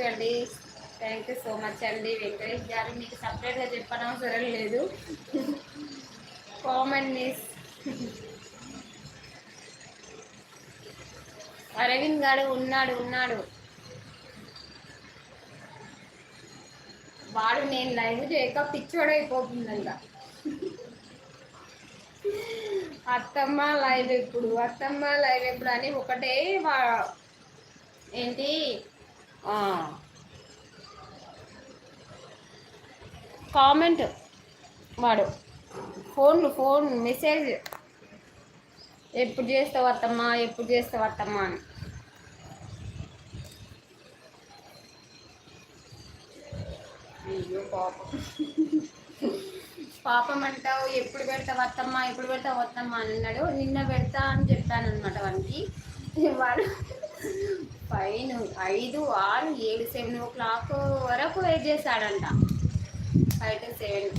అండి. Thank you so much అండి వెంకటేష్ గారు. మీకు సపరేట్గా చెప్పనవసరం లేదు. కామన్ మిస్ అరవింద్ గారు ఉన్నాడు. వాడు నేను లైవ్ చేయక పిచ్చోడైపోతుందంట. అత్తమ్మ లైవ్ ఎప్పుడు అని ఒకటే ఏంటి కామెంట్ వాడు ఫోన్ మెసేజ్ ఎప్పుడు చేస్తావు అత్తమ్మ అని. అయ్యో పాపం అంటావు, ఎప్పుడు పెడతావు అత్తమ్మ అని అన్నాడు. నిన్న పెడతా అని చెప్పాను అనమాట వానికి. వాడు పైన 5, 6, 7, 7 o'clock వరకు వెయిట్ చేశాడంట. 5 to 7